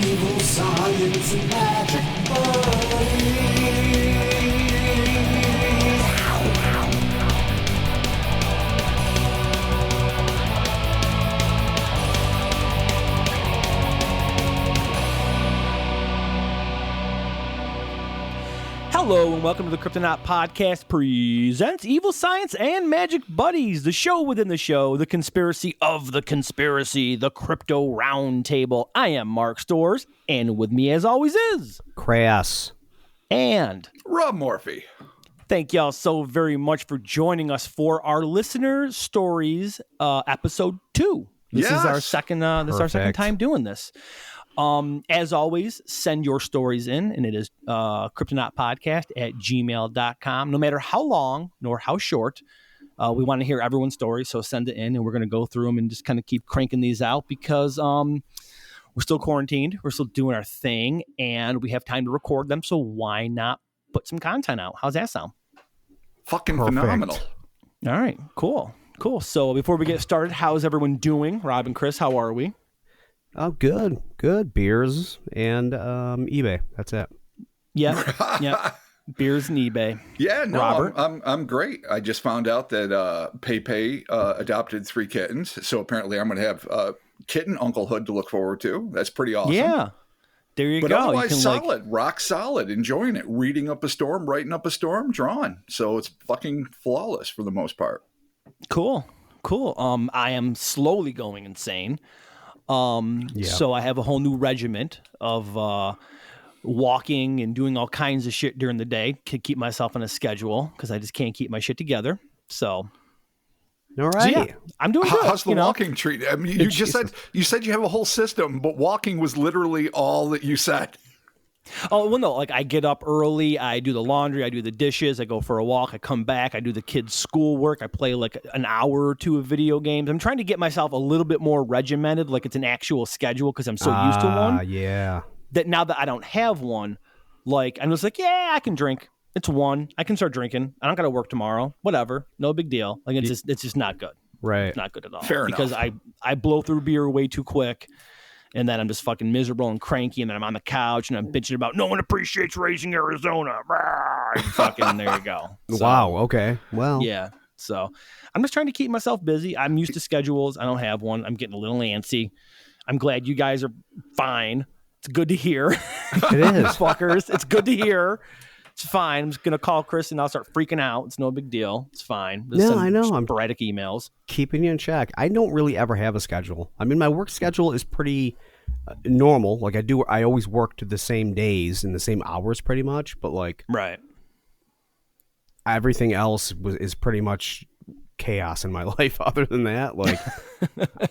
Evil science and magic buddies. Hello and welcome to the Kryptonaut Podcast presents Evil Science and Magic Buddies, the show within the show, the conspiracy of the conspiracy, the Crypto Roundtable. I am Mark Storrs, and with me as always is... Crass. And... Rob Morphy. Thank y'all so very much for joining us for our Listener Stories episode 2. This is our second time doing this. As always, send your stories in, and it is kryptonautpodcast@gmail.com. No matter how long nor how short, we want to hear everyone's story, so send it in, and we're going to go through them and just kind of keep cranking these out because we're still quarantined, we're still doing our thing, and we have time to record them, so why not put some content out? How's that sound? Fucking phenomenal. All right, cool. So before we get started, how's everyone doing? Rob and Chris, how are we? Oh, good. Beers and eBay. That's it. Yeah. Beers and eBay. Yeah, no, Robert? I'm great. I just found out that Pepe adopted 3 kittens, so apparently I'm going to have kitten unclehood to look forward to. That's pretty awesome. Yeah. There you but go. Otherwise, you can, solid, rock solid, enjoying it. Reading up a storm, writing up a storm, drawing. So it's fucking flawless for the most part. Cool. I am slowly going insane. So I have a whole new regiment of walking and doing all kinds of shit during the day to keep myself on a schedule because I just can't keep my shit together. So, all right, so yeah, I'm doing good. How's the walking treat? I mean, you said you have a whole system, but walking was literally all that you said. Oh, well, no, like I get up early, I do the laundry, I do the dishes, I go for a walk, I come back, I do the kids' schoolwork, I play like an hour or two of video games. I'm trying to get myself a little bit more regimented, like it's an actual schedule because I'm so used to one. Yeah. That now that I don't have one, like I'm just like, yeah, I can drink. It's 1. I can start drinking. I don't got to work tomorrow. Whatever. No big deal. Like it's just not good. Right. It's not good at all. Fair enough. Because I blow through beer way too quick. And then I'm just fucking miserable and cranky, and then I'm on the couch and I'm bitching about no one appreciates raising Arizona. And fucking there you go. So, wow. Okay. Well. Yeah. So I'm just trying to keep myself busy. I'm used to schedules. I don't have one. I'm getting a little antsy. I'm glad you guys are fine. It's good to hear. It is. Fuckers. It's good to hear. It's fine. I'm just going to call Chris and I'll start freaking out. It's no big deal. It's fine. I know. I'm sporadic emails. Keeping you in check. I don't really ever have a schedule. I mean, my work schedule is pretty normal. Like I always work to the same days and the same hours pretty much. But like right. Everything else is pretty much chaos in my life. Other than that, like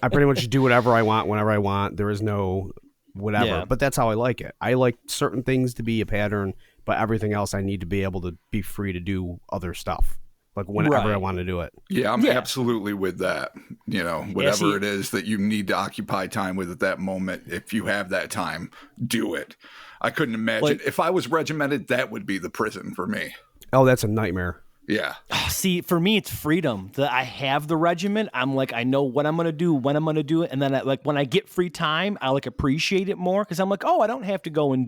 I pretty much do whatever I want, whenever I want. There is no whatever. Yeah. But that's how I like it. I like certain things to be a pattern. But everything else, I need to be able to be free to do other stuff, like whenever I want to do it. Yeah, I'm absolutely with that. You know, whatever it is that you need to occupy time with at that moment, if you have that time, do it. I couldn't imagine. If I was regimented, that would be the prison for me. Oh, that's a nightmare. Yeah. See, for me, it's freedom. That I have the regiment. I'm like, I know what I'm going to do, when I'm going to do it. And then when I get free time, I like appreciate it more because I'm like, oh, I don't have to go and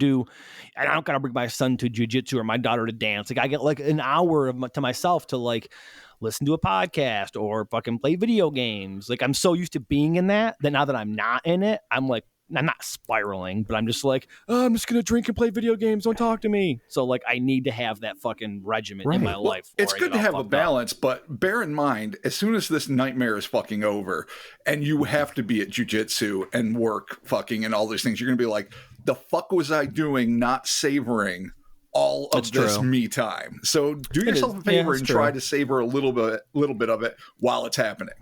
I don't got to bring my son to jiu-jitsu or my daughter to dance. Like I get like an hour to myself to like listen to a podcast or fucking play video games. Like I'm so used to being in that now that I'm not in it, I'm like, I'm not spiraling, but I'm just like, oh, I'm just going to drink and play video games. Don't talk to me. So like, I need to have that fucking regiment in my life. It's good to have a balance, but bear in mind, as soon as this nightmare is fucking over and you have to be at jiu-jitsu and work fucking and all these things, you're going to be like, the fuck was I doing not savoring all of this me time? So do yourself a favor and try to savor a little bit of it while it's happening.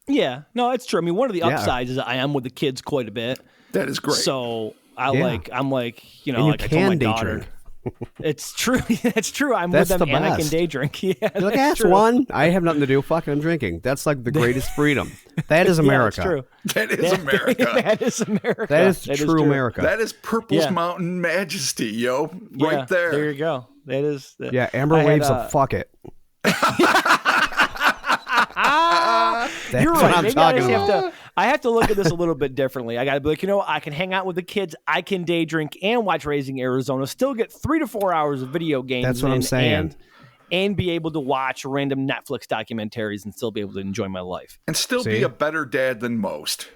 Yeah, no, it's true. I mean, one of the upsides is I am with the kids quite a bit. That is great. So I'm like, you know, and like I told my daughter. Drink. It's true. It's true. I'm with them and I can day drink. Yeah, you're like, that's one. I have nothing to do. Fucking I'm drinking. That's like the greatest freedom. That is America. Yeah, true. That is America. That is America. That is true America. That is Purple's Mountain Majesty, yo. Right there. There you go. That is. Amber waves of fuck it. You're what right. I'm Maybe talking about. I have to look at this a little bit differently. I got to be like, I can hang out with the kids, I can day drink and watch Raising Arizona, still get 3 to 4 hours of video games. That's what I'm saying. And be able to watch random Netflix documentaries and still be able to enjoy my life. And still be a better dad than most.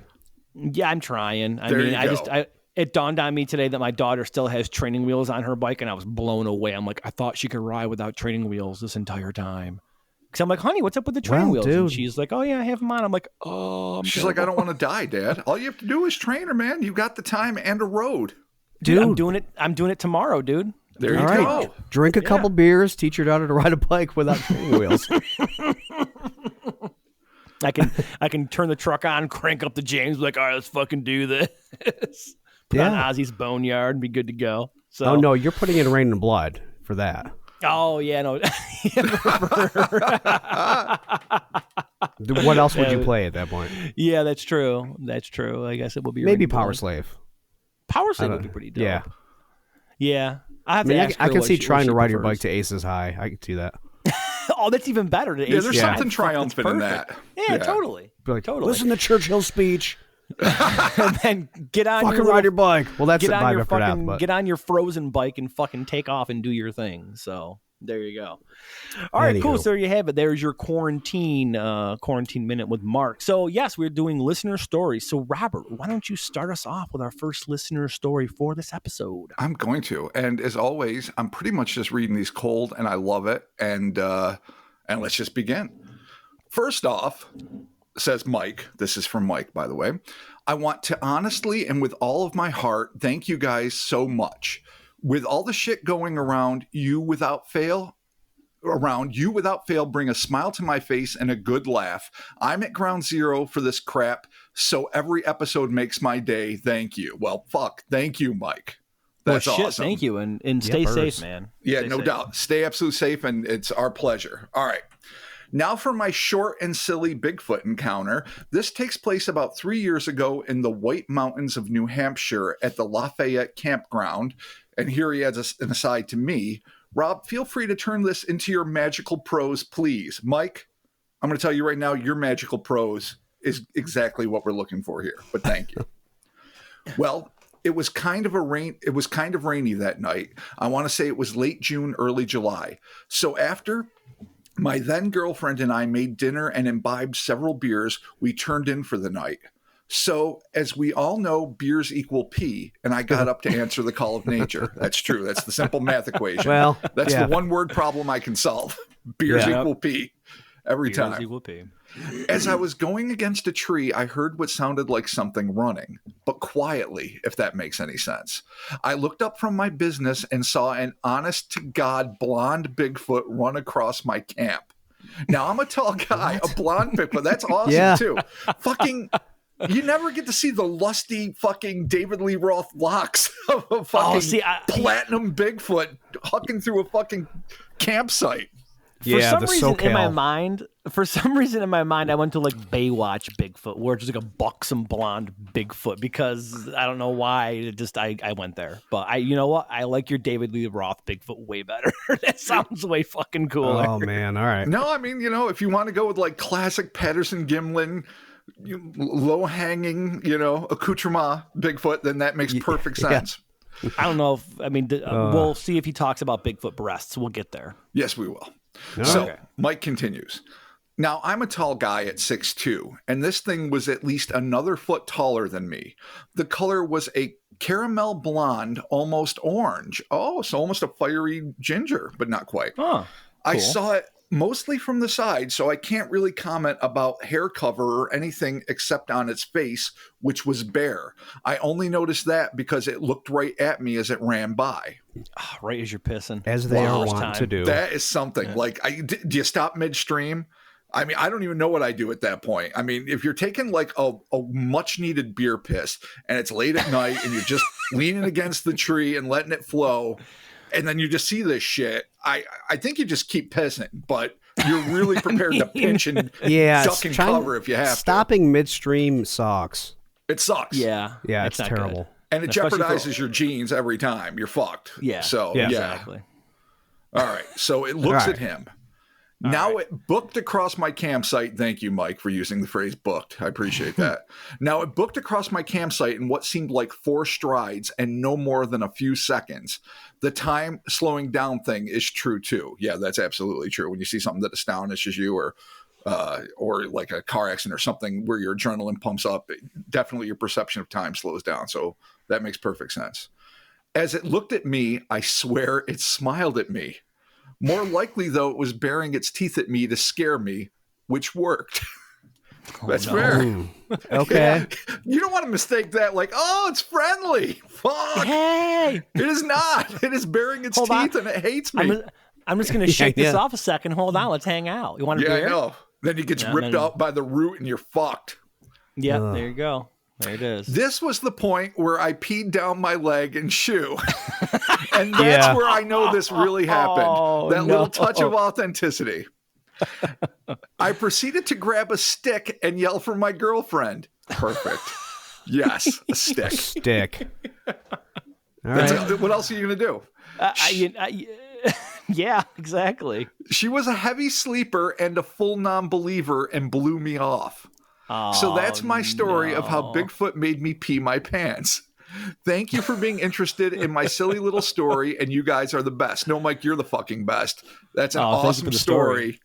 Yeah, I'm trying. There you go. It dawned on me today that my daughter still has training wheels on her bike, and I was blown away. I'm like, I thought she could ride without training wheels this entire time. Because I'm like, honey, what's up with the training wheels? Dude. And she's like, oh, yeah, I have them on. I'm like, oh. She's like, I don't want to die, Dad. All you have to do is train her, man. You got the time and a road. Dude, I'm doing it tomorrow, dude. There you All go. right. Drink a couple beers, teach your daughter to ride a bike without training wheels. I can turn the truck on, crank up the James, like, all right, let's fucking do this. Put on Ozzy's Boneyard and be good to go. So, Oh, no, you're putting in Rain and Blood for that. Oh, yeah, no. What else would you play at that point? Yeah, that's true. That's true. I guess it will be Maybe Rain Power Blood. Slave. Power Slave would be pretty dope. Yeah. Yeah. I can see trying to ride your bike to Aces High. I can see that. Oh, that's even better. Yeah, there's something triumphant in that. Yeah, totally. Be like, Totally. listen to Churchill's speech. And then get on Fucking your ride your bike. Well, that's get it on by your after fucking that. But get on your frozen bike and fucking take off and do your thing. So there you go. All right, cool. Anywho. So there you have it. There's your quarantine minute with Mark. So yes, we're doing listener stories. So Robert, why don't you start us off with our first listener story for this episode? I'm going to. And as always, I'm pretty much just reading these cold, and I love it. And let's just begin. First off, says Mike. This is from Mike, by the way. I want to honestly and with all of my heart thank you guys so much. With all the shit going around, you without fail bring a smile to my face and a good laugh. I'm at ground zero for this crap, so every episode makes my day. Thank you. Well, fuck. Thank you, Mike. That's awesome. Thank you, and stay safe, man. Yeah, Stay no safe. doubt. Stay absolutely safe, and it's our pleasure. All right. Now for my short and silly Bigfoot encounter. This takes place about 3 years ago in the White Mountains of New Hampshire at the Lafayette Campground. And here he adds an aside to me. Rob, feel free to turn this into your magical prose, please. Mike, I'm going to tell you right now, your magical prose is exactly what we're looking for here. But thank you. Well, it was kind of rainy that night. I want to say it was late June, early July. So after my then girlfriend and I made dinner and imbibed several beers, we turned in for the night. So, as we all know, beers equal pee, and I got up to answer the call of nature. That's true. That's the simple math equation. Well, that's yeah. the one word problem I can solve. Beers equal pee every time. Beers equal pee. As I was going against a tree, I heard what sounded like something running, but quietly, if that makes any sense. I looked up from my business and saw an honest-to-God blonde Bigfoot run across my camp. Now, I'm a tall guy, a blonde Bigfoot. That's awesome, too. Fucking... You never get to see the lusty fucking David Lee Roth locks of a fucking platinum Bigfoot hucking through a fucking campsite. For some reason in my mind, I went to like Baywatch Bigfoot, where it's just like a buxom blonde Bigfoot, because I don't know why. I went there, but you know what? I like your David Lee Roth Bigfoot way better. That sounds way fucking cooler. Oh man, all right. No, I mean, if you want to go with like classic Patterson Gimlin, low-hanging, accoutrement Bigfoot, then that makes perfect sense. I don't know we'll see if he talks about Bigfoot breasts. We'll get there. Yes, we will. Okay. So Mike continues. Now, I'm a tall guy at 6'2", and this thing was at least another foot taller than me. The color was a caramel blonde, almost orange. Oh, so almost a fiery ginger, but not quite. Oh, cool. I saw it mostly from the side, so I can't really comment about hair cover or anything except on its face, which was bare. I only noticed that because it looked right at me as it ran by. Right as you're pissing. As they are wont to do. That is something. Yeah. Like, do you stop midstream? I mean, I don't even know what I do at that point. I mean, if you're taking like a much needed beer piss and it's late at night and you're just leaning against the tree and letting it flow, and then you just see this shit, I think you just keep pissing, but you're really prepared to pinch and duck and cover if you have stopping midstream sucks. It sucks. Yeah, it's terrible. Good. And it jeopardizes your jeans every time. You're fucked. Yeah. So, exactly. All right. So it looks at him. Now it booked across my campsite. Thank you, Mike, for using the phrase booked. I appreciate that. Now it booked across my campsite in what seemed like 4 strides and no more than a few seconds. The time slowing down thing is true too. Yeah, that's absolutely true. When you see something that astonishes you or like a car accident or something where your adrenaline pumps up, definitely your perception of time slows down. So that makes perfect sense. As it looked at me, I swear it smiled at me. More likely, though, it was baring its teeth at me to scare me, which worked. That's fair. Okay. Yeah. You don't want to mistake that like, oh, it's friendly. Fuck. Hey! It is not. It is baring its teeth and it hates me. I'm just going to shake this off a second. Hold on. Let's hang out. You want a beer? I know. Then he gets ripped out by the root and you're fucked. Yep, there you go. There it is. This was the point where I peed down my leg and shoe. And that's where I know this really happened. That little touch of authenticity. I proceeded to grab a stick and yell for my girlfriend. Perfect. Yes, a stick. Stick. All right. What else are you going to do? Yeah, exactly. She was a heavy sleeper and a full non-believer and blew me off. So that's my story of how Bigfoot made me pee my pants. Thank you for being interested in my silly little story, and you guys are the best. No, Mike, you're the fucking best. That's an awesome story.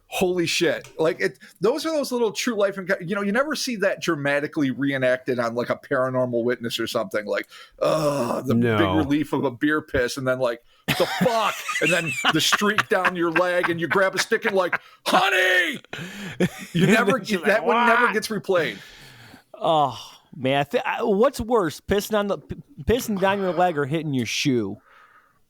Holy shit. Like, those are those little true life, you never see that dramatically reenacted on like a Paranormal Witness or something like, big relief of a beer piss, and then like, the fuck, and then the streak down your leg, and you grab a stick and like, honey, that one never gets replayed. Oh man, what's worse, pissing down your leg or hitting your shoe?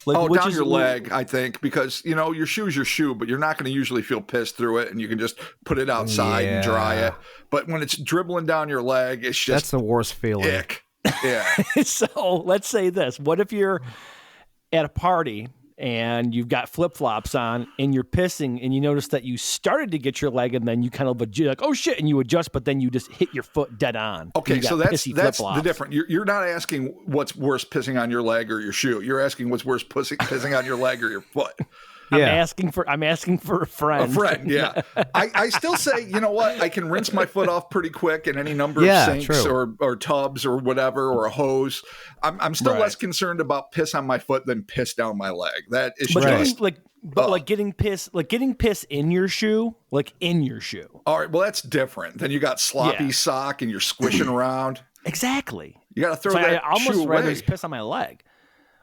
Like, down your leg, I think, because your shoe's your shoe, but you're not going to usually feel pissed through it, and you can just put it outside and dry it. But when it's dribbling down your leg, it's just that's the worst feeling. Ick. Yeah. So let's say this: what if you're at a party and you've got flip-flops on and you're pissing and you notice that you started to get your leg and then you kind of like, oh shit, and you adjust, but then you just hit your foot dead on. Okay, so that's the different. You're not asking what's worse, pissing on your leg or your shoe. You're asking what's worse, pissing on your leg or your foot. I'm asking for a friend. A friend, yeah. I still say, you know what? I can rinse my foot off pretty quick in any number of sinks or tubs or whatever, or a hose. I'm still less concerned about piss on my foot than piss down my leg. That is getting piss in your shoe, like in your shoe. All right, well that's different. Then you got sloppy sock and you're squishing around. Exactly. You got to throw that. I almost rather just piss on my leg.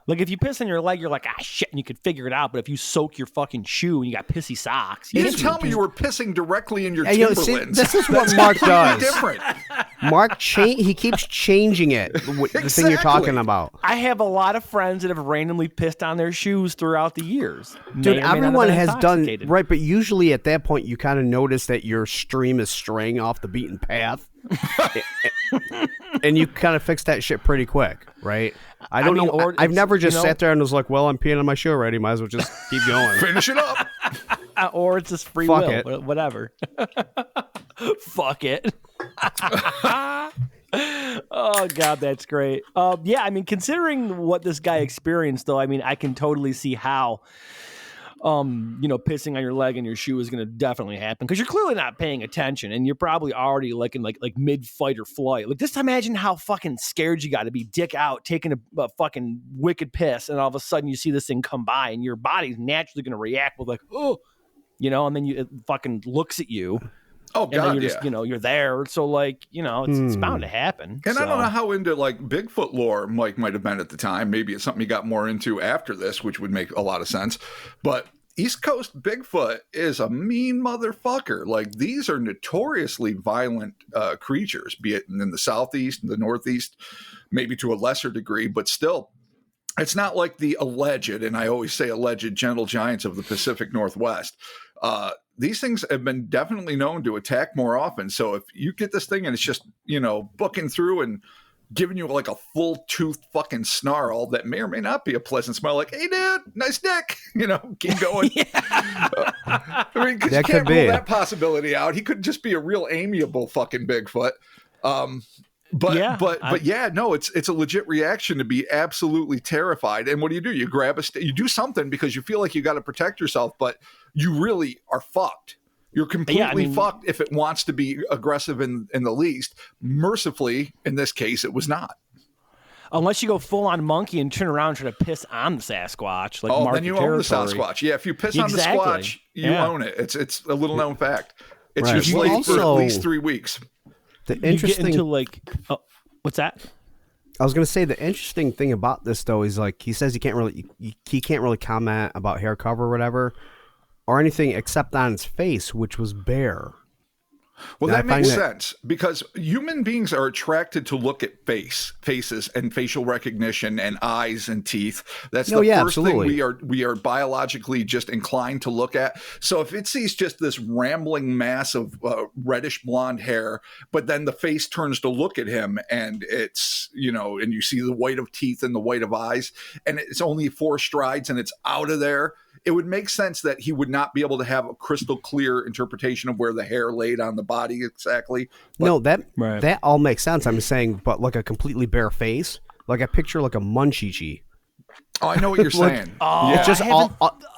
Like, if you piss on your leg, you're like, shit, and you could figure it out. But if you soak your fucking shoe and you got pissy socks. You didn't tell me you were pissing directly in your Timberlands. This is what Mark does. Different. Mark, he keeps changing it, the thing you're talking about. I have a lot of friends that have randomly pissed on their shoes throughout the years. Dude, everyone has done, right, but usually at that point, you kind of notice that your stream is straying off the beaten path. And you kind of fix that shit pretty quick, right? I don't know. I've never just sat there and was like, well, I'm peeing on my shoe already. Might as well just keep going. Finish it up. Or it's just free Fuck will. it. Whatever. Fuck it. Oh, God, that's great. Considering what this guy experienced, though, I can totally see how pissing on your leg and your shoe is going to definitely happen because you're clearly not paying attention and you're probably already like in like mid fight or flight. Like, just imagine how fucking scared you got to be, dick out, taking a fucking wicked piss, and all of a sudden you see this thing come by and your body's naturally going to react with like, and then it fucking looks at you. Oh God, and then you're just, you're there. So like, it's bound to happen. And I don't know how into like Bigfoot lore Mike might have been at the time. Maybe it's something he got more into after this, which would make a lot of sense. But East Coast Bigfoot is a mean motherfucker. Like, these are notoriously violent creatures, be it in the Southeast, the Northeast, maybe to a lesser degree, but still. It's not like the alleged, and I always say alleged, gentle giants of the Pacific Northwest. These things have been definitely known to attack more often. So if you get this thing and it's just, booking through and giving you like a full toothed fucking snarl that may or may not be a pleasant smell, like, hey dude, nice dick, keep going. Because you can't rule that possibility out. He could just be a real amiable fucking Bigfoot. But Yeah, but yeah, no, it's a legit reaction to be absolutely terrified. And what do? You grab you do something because you feel like you got to protect yourself, but you really are fucked. You're completely fucked if it wants to be aggressive in the least. Mercifully, in this case, it was not. Unless you go full on monkey and turn around and try to piss on the Sasquatch, like then you own the Sasquatch. Yeah, if you piss on the Squatch, you own it. It's a little known fact. It's your slave for at least 3 weeks. The interesting you get into what's that? I was going to say the interesting thing about this though is like he says he can't really comment about hair cover or whatever or anything except on his face, which was bare. Well, that makes sense because human beings are attracted to look at faces and facial recognition and eyes and teeth. That's the first thing we are biologically just inclined to look at. So if it sees just this rambling mass of reddish blonde hair, but then the face turns to look at him and it's, and you see the white of teeth and the white of eyes and it's only 4 strides and it's out of there. It would make sense that he would not be able to have a crystal clear interpretation of where the hair laid on the body exactly. But, that all makes sense. I'm saying, but like a completely bare face, like I picture like a munchichi. Oh, I know what you're saying. Oh, yeah.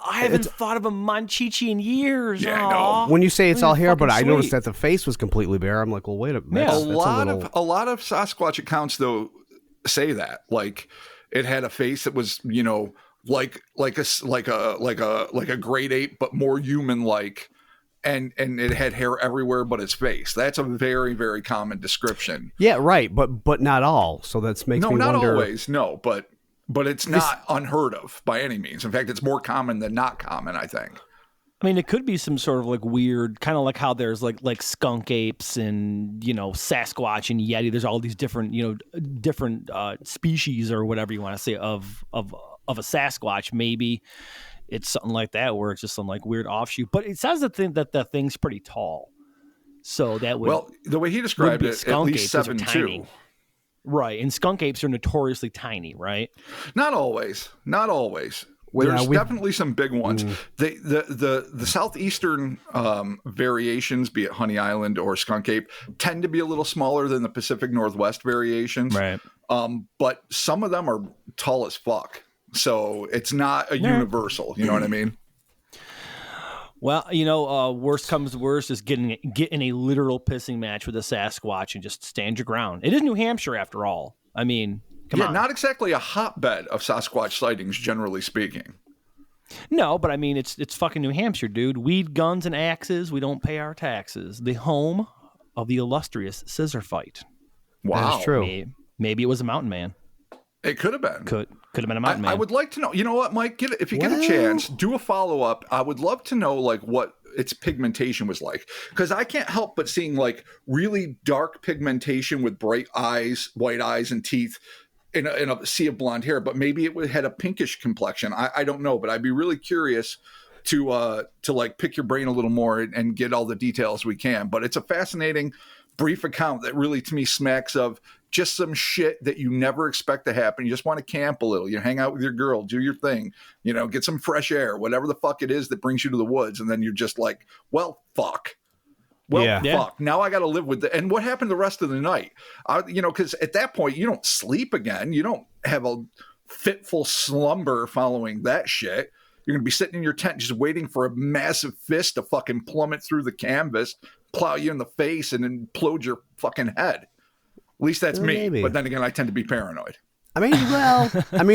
I haven't thought of a munchichi in years. Yeah, I know. When you say it's all hair, but I noticed that the face was completely bare. I'm like, well, wait a minute. A lot of Sasquatch accounts though say that like it had a face that was like a great ape, but more human like, and it had hair everywhere but his face. That's a very, very common description. Yeah, right, but not all. So that's makes me wonder. No, not always. No, but it's not unheard of by any means. In fact, it's more common than not common, I think. I mean, it could be some sort of like weird, kind of like how there's like skunk apes and Sasquatch and Yeti. There's all these different different species or whatever you want to say of a Sasquatch. Maybe it's something like that where it's just some like weird offshoot. But it says that the thing's pretty tall, so that would the way he described it, at least 7'2". Right, and skunk apes are notoriously tiny, right? Not always. There's definitely some big ones. The southeastern variations, be it Honey Island or skunk ape, tend to be a little smaller than the Pacific Northwest variations. Right. But some of them are tall as fuck. So it's not a universal. You know what I mean? Well, worst comes to worst is get in a literal pissing match with a Sasquatch and just stand your ground. It is New Hampshire after all. I mean, come on. Not exactly a hotbed of Sasquatch sightings, generally speaking. No, but I mean, it's fucking New Hampshire, dude. Weed, guns, and axes. We don't pay our taxes. The home of the illustrious scissor fight. Wow, that's true. Maybe it was a mountain man. It could have been. Could have been a mountain man. I would like to know. You know what, Mike? If you get a chance, do a follow-up. I would love to know like what its pigmentation was like, because I can't help but seeing like really dark pigmentation with bright eyes, white eyes, and teeth in a sea of blonde hair. But maybe it had a pinkish complexion. I don't know, but I'd be really curious to like pick your brain a little more and get all the details we can. But it's a fascinating brief account that really to me smacks of just some shit that you never expect to happen. You just want to camp a little, hang out with your girl, do your thing, get some fresh air, whatever the fuck it is that brings you to the woods. And then you're just like, well, fuck. Fuck. Now I got to live with it. And what happened the rest of the night? Because at that point you don't sleep again. You don't have a fitful slumber following that shit. You're going to be sitting in your tent just waiting for a massive fist to fucking plummet through the canvas, plow you in the face, and implode your fucking head. At least that's me. Maybe. But then again, I tend to be paranoid. I mean,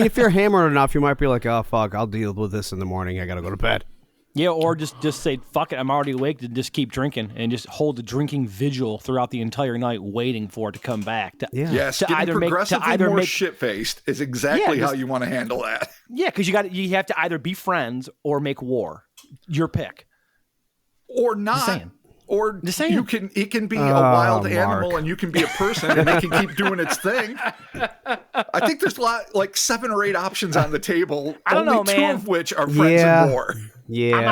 if you're hammered enough, you might be like, oh, fuck, I'll deal with this in the morning. I got to go to bed. Yeah, or just say, fuck it, I'm already awake, to just keep drinking and just hold a drinking vigil throughout the entire night waiting for it to come back. Yes, getting progressively more shit-faced is exactly how you want to handle that. Yeah, because you have to either be friends or make war. Your pick. Or not. Or it can be a wild animal and you can be a person and it can keep doing its thing. I think there's like 7 or 8 options on the table. I don't know, man. 2 of which are friends and war. Yeah. I'm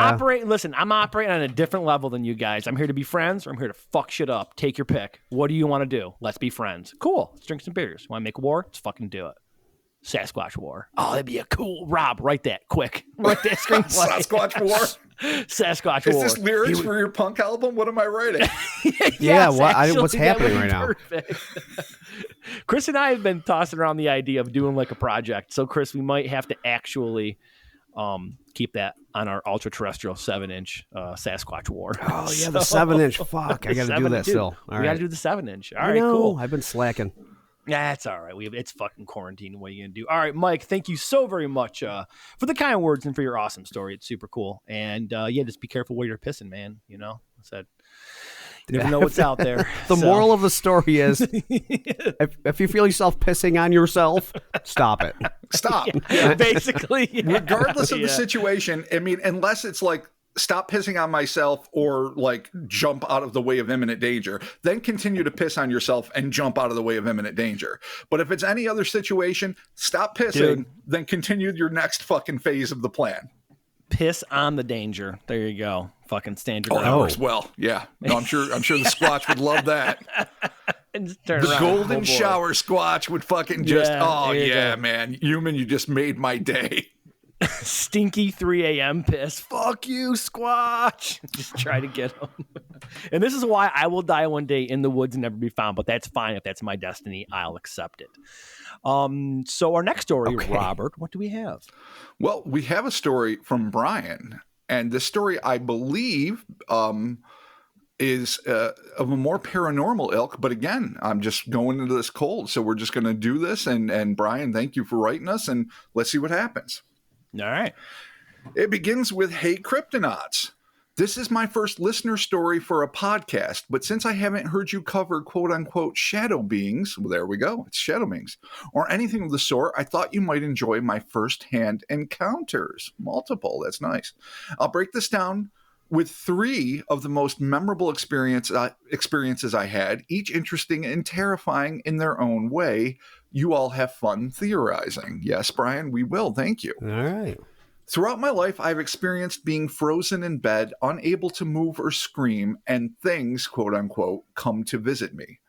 operating on a different level than you guys. I'm here to be friends or I'm here to fuck shit up. Take your pick. What do you want to do? Let's be friends. Cool. Let's drink some beers. Want to make war? Let's fucking do it. Sasquatch War. Oh, that'd be a cool. Rob, write that quick. Write that screenplay. Sasquatch War. Sasquatch Is War. this lyrics for your punk album? What am I writing? Yeah, Yes, what's actually, happening that would right be now? perfect. Chris and I have been tossing around the idea of doing like a project. So, Chris, we might have to actually keep that on our ultra terrestrial 7-inch Sasquatch War. Oh yeah, the 7-inch. Fuck, I got to do that still. All We got right. to do the 7-inch. All I right, know, cool. I've been slacking. Yeah, it's all right. It's fucking quarantine. What are you gonna do? All right, Mike. Thank you so very much for the kind words and for your awesome story. It's super cool. And yeah, just be careful where you're pissing, man. You know, I said, you never know what's out there. The So- moral of the story is, if you feel yourself pissing on yourself, stop it. Stop. basically, yeah. Regardless of the Yeah. situation, I mean, unless it's like, stop pissing on myself or like jump out of the way of imminent danger, then continue to piss on yourself and jump out of the way of imminent danger. But if it's any other situation, stop pissing, Dude. then continue your next fucking phase of the plan. Piss on the danger. There you go. Fucking stand your Oh, that ground. works well. Yeah. No, I'm sure the Squatch would love that. And just turn The around. golden Oh, boy. shower Squatch would fucking just, Yeah, oh there you yeah, go. man. Human, you just made my day. Stinky 3 a.m. piss. Fuck you, Squatch. Just try to get him. And this is why I will die one day in the woods and never be found. But that's fine. If that's my destiny, I'll accept it. So our next story, Okay. Robert, what do we have? Well, we have a story from Brian, and this story, I believe, is of a more paranormal ilk. But again, I'm just going into this cold, so we're just going to do this. And Brian, thank you for writing us, and let's see what happens. All right. It begins with, "Hey, Kryptonauts. This is my first listener story for a podcast, but since I haven't heard you cover quote unquote shadow beings," well, there we go, it's shadow beings, "or anything of the sort, I thought you might enjoy my first-hand encounters." Multiple, that's nice. "I'll break this down with 3 of the most memorable experiences I had, each interesting and terrifying in their own way. You all have fun theorizing." Yes, Brian, we will. Thank you. All right. "Throughout my life, I've experienced being frozen in bed, unable to move or scream, and things, quote unquote, come to visit me.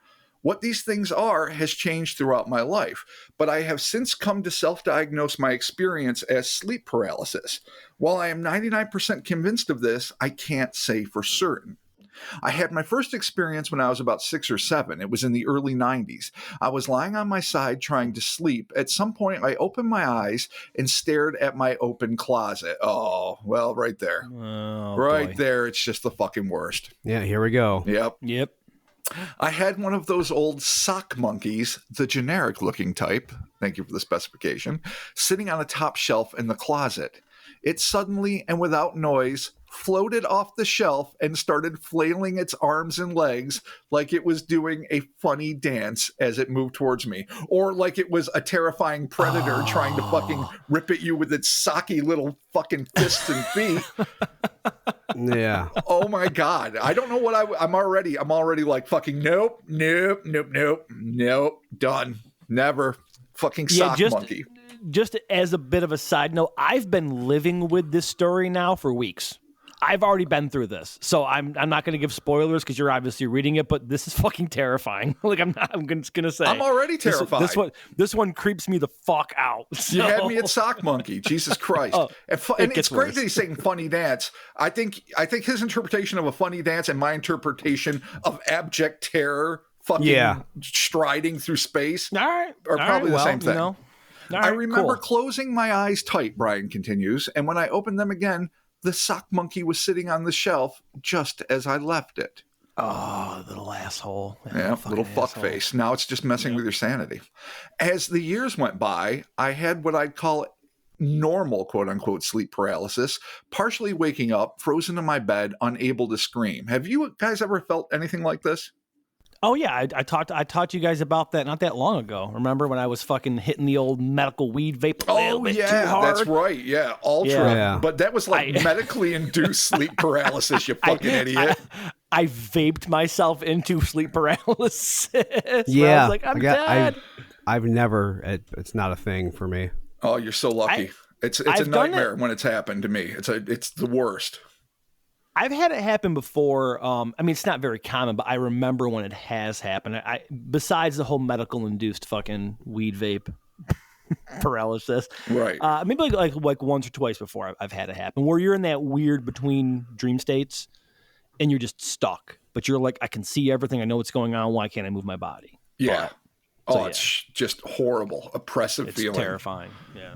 What these things are has changed throughout my life, but I have since come to self-diagnose my experience as sleep paralysis. While I am 99% convinced of this, I can't say for certain. I had my first experience when I was about 6 or 7. It was in the early 90s. I was lying on my side trying to sleep. At some point, I opened my eyes and stared at my open closet." Oh, well, right there. Oh, Right boy. there. It's just the fucking worst. Yeah, here we go. Yep. Yep. I had one of those old sock monkeys, the generic looking type, thank you for the specification, sitting on a top shelf in the closet. It suddenly and without noise floated off the shelf and started flailing its arms and legs like it was doing a funny dance as it moved towards me, or like it was a terrifying predator trying to fucking rip at you with its socky little fucking fists and feet. Yeah. Oh my God. I don't know what I'm already like fucking nope, done. Never. Fucking sock monkey. Just as a bit of a side note, I've been living with this story now for weeks. I've already been through this, so I'm not going to give spoilers because you're obviously reading it. But this is fucking terrifying. Like I'm just going to say, I'm already terrified. This one creeps me the fuck out. So. You had me at sock monkey. Jesus Christ! Oh, and gets it's great worse. that he's saying funny dance. I think his interpretation of a funny dance and my interpretation of abject terror, fucking striding through space, All right, are probably the same thing. You know, all I right, remember cool. closing my eyes tight, Brian continues, and when I opened them again, the sock monkey was sitting on the shelf just as I left it. Oh, little asshole. Yeah, Fucking little fuck asshole. face. Now it's just messing with your sanity. As the years went by, I had what I'd call normal, quote unquote, sleep paralysis, partially waking up, frozen in my bed, unable to scream. Have you guys ever felt anything like this? Oh yeah, I taught you guys about that not that long ago. Remember when I was fucking hitting the old medical weed vape a little bit too hard? That's right. Yeah, ultra. Yeah. But that was like medically induced sleep paralysis, you fucking idiot. I vaped myself into sleep paralysis. I Yeah. was like, I'm dead. I've never. It's not a thing for me. Oh, you're so lucky. It's a I've done nightmare when it's happened to me. It's the worst. I've had it happen before. I mean, it's not very common, but I remember when it has happened. Besides the whole medical induced fucking weed vape paralysis. Right. Maybe like once or twice before I've had it happen, where you're in that weird between dream states and you're just stuck. But you're like, I can see everything. I know what's going on. Why can't I move my body? Yeah. So, It's just horrible, oppressive it's feeling. terrifying. Yeah.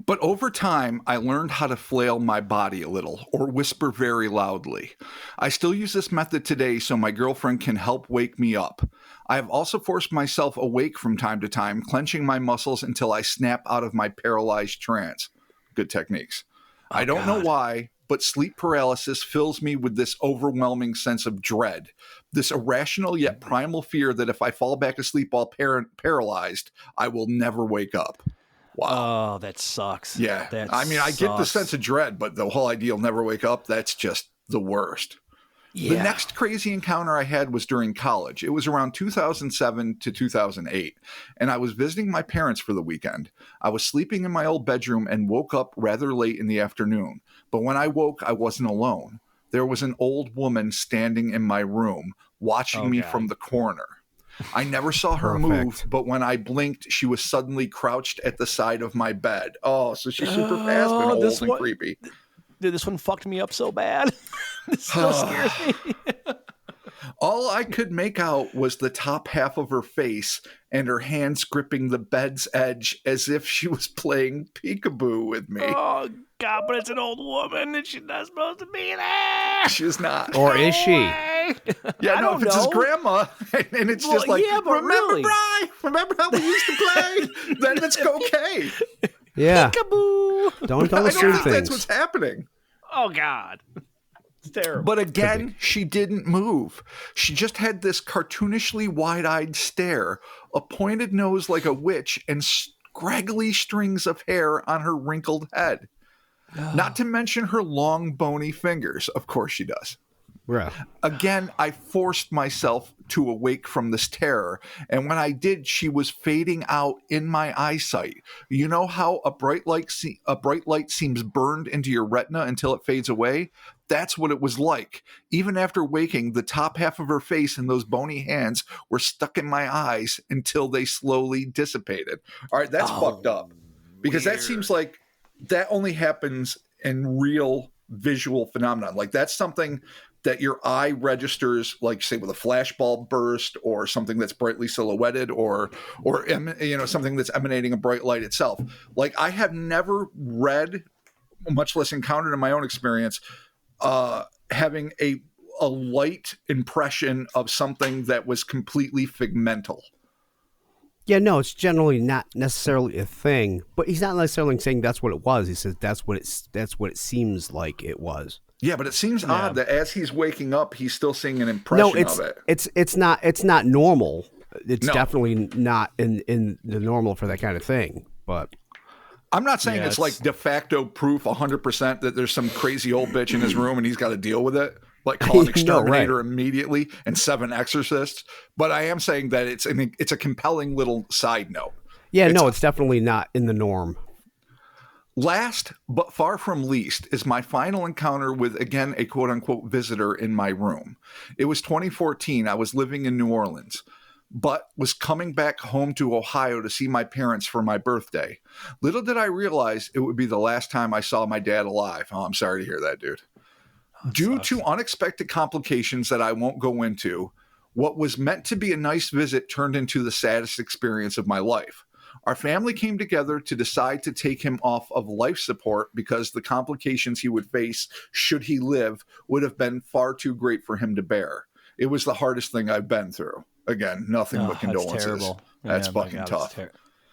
But over time, I learned how to flail my body a little or whisper very loudly. I still use this method today so my girlfriend can help wake me up. I have also forced myself awake from time to time, clenching my muscles until I snap out of my paralyzed trance. Good techniques. I don't know why, but sleep paralysis fills me with this overwhelming sense of dread. This irrational yet primal fear that if I fall back asleep while paralyzed, I will never wake up. Wow. Oh, that sucks. Yeah. That I mean, I get the sucks. sense of dread, but the whole idea you'll never wake up, that's just the worst. Yeah. The next crazy encounter I had was during college. It was around 2007 to 2008, and I was visiting my parents for the weekend. I was sleeping in my old bedroom and woke up rather late in the afternoon. But when I woke, I wasn't alone. There was an old woman standing in my room, watching me from the corner. I never saw her move, but when I blinked, she was suddenly crouched at the side of my bed. Oh, so she's super fast and old and creepy. Dude, this one fucked me up so bad. This still scares me. All I could make out was the top half of her face and her hands gripping the bed's edge as if she was playing peekaboo with me. Oh, God, but it's an old woman and she's not supposed to be there. She's not. Or is she? Yeah, I no, don't if it's his know. grandma and it's just like, yeah, but remember, really? Bri? Remember how we used to play? Then it's okay. Yeah. Peekaboo. Don't I don't assume think things. that's what's happening. Oh, God. It's terrible. But again, she didn't move. She just had this cartoonishly wide-eyed stare, a pointed nose like a witch, and scraggly strings of hair on her wrinkled head. Not to mention her long, bony fingers. Of course she does. Right. Again, I forced myself to awake from this terror, and when I did, she was fading out in my eyesight. You know how a bright light seems burned into your retina until it fades away? That's what it was like. Even after waking, the top half of her face and those bony hands were stuck in my eyes until they slowly dissipated. All right, that's fucked up. Because that seems like that only happens in real visual phenomenon. Like that's something that your eye registers, like say with a flashbulb burst or something that's brightly silhouetted or something that's emanating a bright light itself. Like I have never read, much less encountered in my own experience, having a light impression of something that was completely figmental. Yeah, no, it's generally not necessarily a thing, but he's not necessarily saying that's what it was. He says that's what it seems like it was. Yeah, but it seems odd that as he's waking up, he's still seeing an impression of it. It's not normal. It's definitely not in the normal for that kind of thing. But I'm not saying it's like de facto proof 100% that there's some crazy old bitch in his room and he's got to deal with it. Like call an exterminator immediately and 7 exorcists. But I am saying that it's a compelling little side note. Yeah, it's definitely not in the norm. Last, but far from least, is my final encounter with, again, a quote-unquote visitor in my room. It was 2014. I was living in New Orleans, but was coming back home to Ohio to see my parents for my birthday. Little did I realize it would be the last time I saw my dad alive. Oh, I'm sorry to hear that, dude. Due to unexpected complications that I won't go into, what was meant to be a nice visit turned into the saddest experience of my life. Our family came together to decide to take him off of life support because the complications he would face should he live would have been far too great for him to bear. It was the hardest thing I've been through. Again, nothing but condolences. That's terrible. That's fucking tough.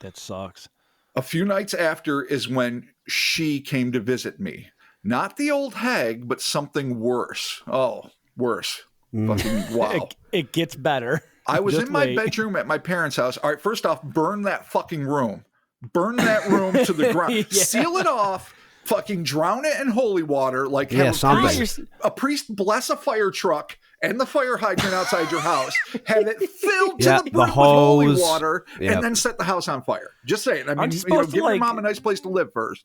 That sucks. A few nights after is when she came to visit me. Not the old hag, but something worse. Oh, worse. Fucking wow. It gets better. I was in my bedroom at my parents' house. All right, first off, burn that fucking room. Burn that room to the ground. Yeah. Seal it off. Fucking drown it in holy water. Like Yeah, have something. a priest bless a fire truck and the fire hydrant outside your house. Have it filled to the brim with holy hose. water, Yep. and then set the house on fire. Just saying. I mean, Aren't you supposed to, give your like- mom a nice place to live first.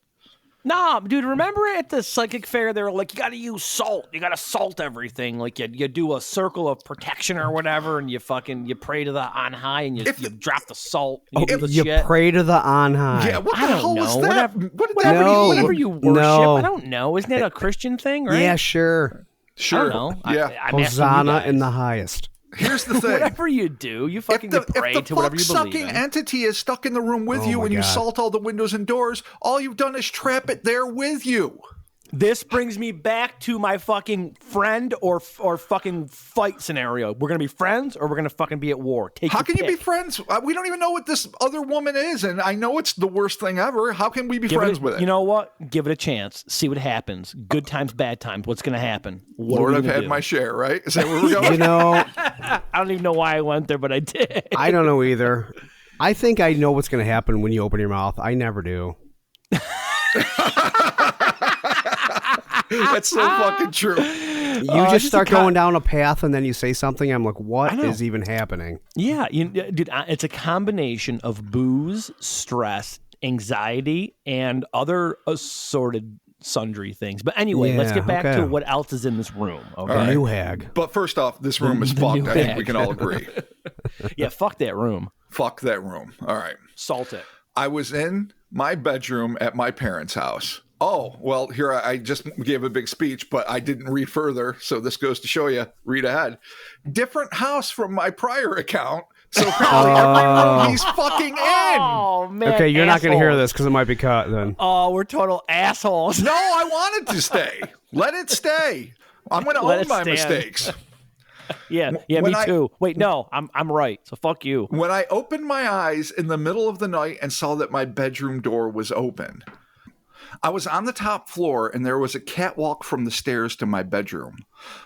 Nah, dude, remember at the psychic fair, they were like, you got to use salt. You got to salt everything. Like, you do a circle of protection or whatever, and you pray to the on high, and you drop the salt. And you do the You shit. pray to the on high. Yeah, what the I hell don't was know. that? Whatever you worship. No. I don't know. Isn't that a Christian thing, right? Yeah, sure. Sure. I don't know. Yeah. I'm asking you Hosanna guys. in the highest. Here's the thing. Whatever you do, you fucking pray if the to whatever you believe fuck-sucking in. entity is stuck in the room with Oh you my and you God. salt all the windows and doors, all you've done is trap it there with you. This brings me back to my fucking friend or fucking fight scenario. We're gonna be friends or we're gonna fucking be at war. How can you be friends? We don't even know what this other woman is, and I know it's the worst thing ever. How can we be friends with it? You know what? Give it a chance. See what happens. Good times, bad times. What's gonna happen? What Lord, are we I've gonna had do? my share, right? Is that where we're going? You know, I don't even know why I went there, but I did. I don't know either. I think I know what's going to happen when you open your mouth. I never do. That's so fucking true. You just just start a con- going down a path and then you say something. I'm like, what is even happening? Yeah, dude, it's a combination of booze, stress, anxiety, and other assorted sundry things. But anyway, let's Yeah, get back okay. to what else is in this room. Okay. A new hag. But first off, this room is The fucked. new I think bag. we can all agree. Yeah, fuck that room. Fuck that room. All right. Salt it. I was in my bedroom at my parents' house. Oh, well, here I just gave a big speech, but I didn't read further. So this goes to show you, read ahead. Different house from my prior account. So apparently every room he's fucking in. Oh man. Okay, you're not going to hear assholes. this because it might be cut then. Oh, we're total assholes. No, I wanted to stay. Let it stay. I'm going to Let own it my stand. mistakes. Yeah, When me too. Wait, no, I'm right. So fuck you. When I opened my eyes in the middle of the night and saw that my bedroom door was open, I was on the top floor and there was a catwalk from the stairs to my bedroom.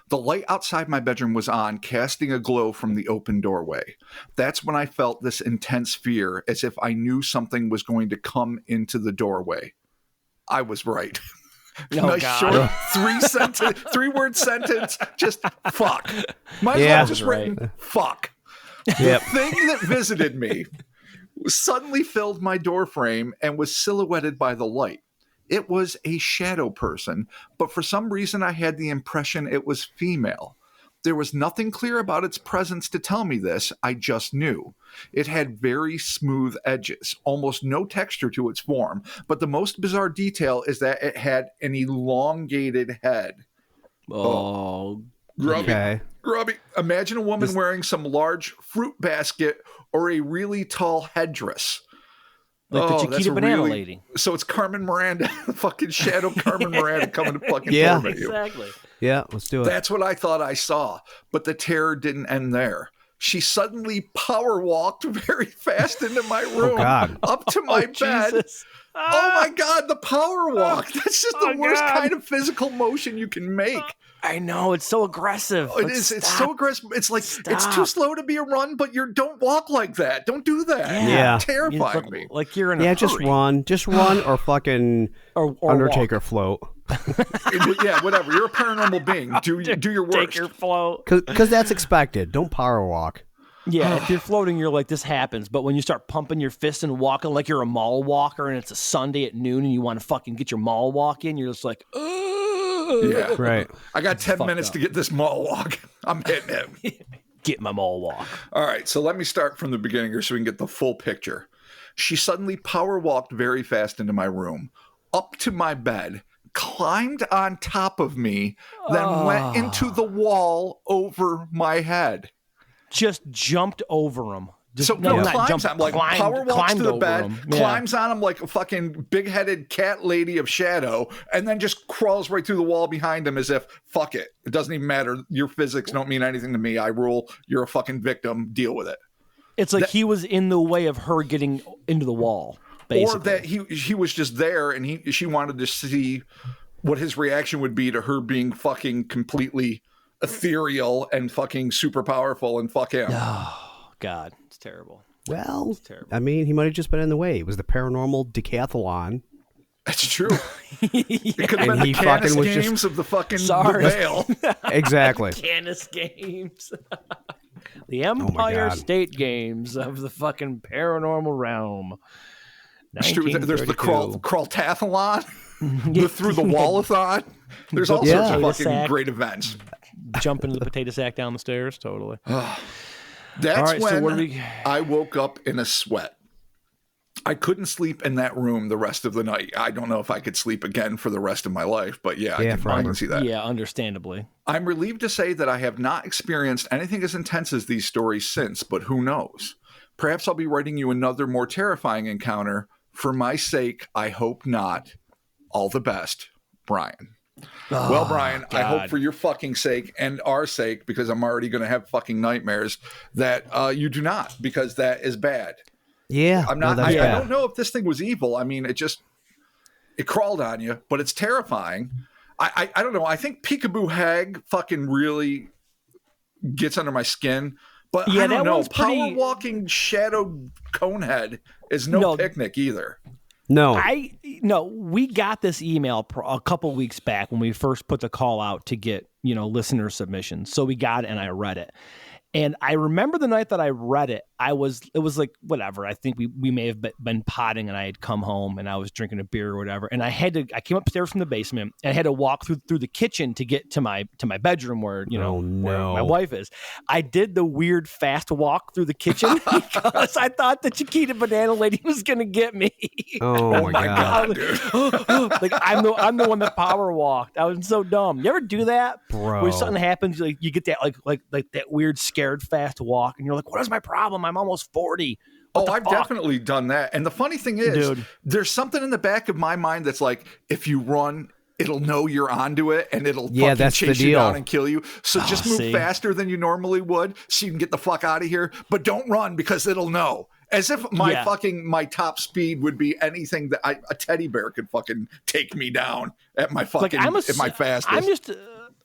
The light outside my bedroom was on, casting a glow from the open doorway. That's when I felt this intense fear, as if I knew something was going to come into the doorway. I was right. Oh, Nice God. short three-word sentence. Just fuck. Might as Yeah. well just written fuck. Yep. The thing that visited me suddenly filled my door frame and was silhouetted by the light. It was a shadow person, but for some reason I had the impression it was female. There was nothing clear about its presence to tell me this, I just knew. It had very smooth edges, almost no texture to its form, but the most bizarre detail is that it had an elongated head. Oh, Grubby. Okay. Grubby. Imagine a woman wearing some large fruit basket or a really tall headdress. like the that's Chiquita a Banana really- Lady. So it's Carmen Miranda, fucking shadow Carmen Miranda coming to fucking Yeah. torment you. Exactly. Yeah, let's do it. That's what I thought I saw, but the terror didn't end there. She suddenly power walked very fast into my room, God. up to my bed. Jesus. Oh my God, the power walk. That's just the Oh, worst God. kind of physical motion you can make. I know, it's so aggressive. It is. It's so aggressive. It's like it's too slow to be a run, but you don't walk like that. Don't do that. Yeah. It's terrifying me. Like you're in a Yeah, hurry. just run, or fucking or Undertaker float. Yeah, whatever. You're a paranormal being. Do your worst. Take your float. Because that's expected. Don't power walk. Yeah, if you're floating, you're like, this happens. But when you start pumping your fist and walking like you're a mall walker and it's a Sunday at noon and you want to fucking get your mall walk in, you're just like, Yeah. Right. I got 10 fucked minutes up. to get this mall walk. I'm hitting him. get my mall walk. All right, so let me start from the beginning here so we can get the full picture. She suddenly power walked very fast into my room, up to my bed, climbed on top of me, then went into the wall over my head. Just jumped over him. Just, So no, not climbs jumped, on, like climbed- power walks climbed to the over bed, him. Yeah. climbs on him like a fucking big-headed cat lady of shadow, and then just crawls right through the wall behind him as if, fuck it. It doesn't even matter. Your physics don't mean anything to me. I rule. You're a fucking victim. Deal with it. It's like he was in the way of her getting into the wall, basically. Or that he was just there and she wanted to see what his reaction would be to her being fucking completely ethereal and fucking super powerful and fuck him. Oh, God. It's terrible. Well, terrible. I mean, he might have just been in the way. It was the paranormal decathlon. That's true. It could have And been he the Canis fucking was games just- of the fucking Sorry. the Veil. Exactly. Canis Games. The Empire God. State Games of the fucking paranormal realm. It's true. There's the 1932. Crawltathlon. through the wall-a-thon. There's all sorts of fucking great events. Jump into the potato sack down the stairs, totally. That's right, when I woke up in a sweat. I couldn't sleep in that room the rest of the night. I don't know if I could sleep again for the rest of my life, but I can see that. Yeah, understandably. I'm relieved to say that I have not experienced anything as intense as these stories since, but who knows? Perhaps I'll be writing you another more terrifying encounter. For my sake, I hope not. All the best, Brian. Well, Brian, God. I hope for your fucking sake and our sake, because I'm already going to have fucking nightmares, that you do not, because that is bad. Yeah. I'm not. I don't know if this thing was evil. I mean, it crawled on you, but it's terrifying. I don't know. I think Peekaboo Hag fucking really gets under my skin. But I don't know. Power walking shadow conehead is no picnic either. No. We got this email a couple weeks back when we first put the call out to get, listener submissions. So we got it and I read it. And I remember the night that I read it, it was like, whatever. I think we may have been potting and I had come home and I was drinking a beer or whatever. And I came upstairs from the basement and I had to walk through the kitchen to get to my bedroom where, where my wife is. I did the weird fast walk through the kitchen because I thought the Chiquita Banana Lady was going to get me. Oh my God. Dude. Like I'm the one that power walked. I was so dumb. You ever do that? Bro. Where something happens, like you get that like that weird scared fast walk and you're like, what is my problem? I'm almost 40. I've definitely done that. And the funny thing is, there's something in the back of my mind that's like, if you run, it'll know you're onto it and it'll fucking chase you down and kill you. So just move faster than you normally would so you can get the fuck out of here. But don't run because it'll know. As if my top speed would be anything that a teddy bear could fucking take me down at my fucking at my fastest. I'm just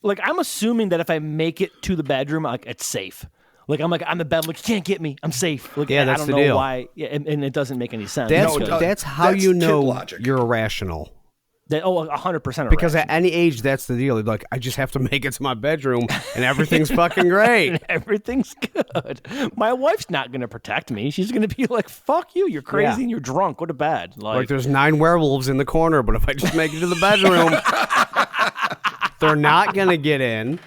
I'm assuming that if I make it to the bedroom, it's safe. I'm the bed. You can't get me. I'm safe. that's I don't the know deal. why. Yeah, and it doesn't make any sense. That's how you know logic. you're irrational. 100%. Because at any age, that's the deal. Like, I just have to make it to my bedroom, and everything's fucking great. And everything's good. My wife's not going to protect me. She's going to be like, "Fuck you. You're crazy and you're drunk. Go to bed." Like there's 9 werewolves in the corner, but if I just make it to the bedroom, they're not going to get in.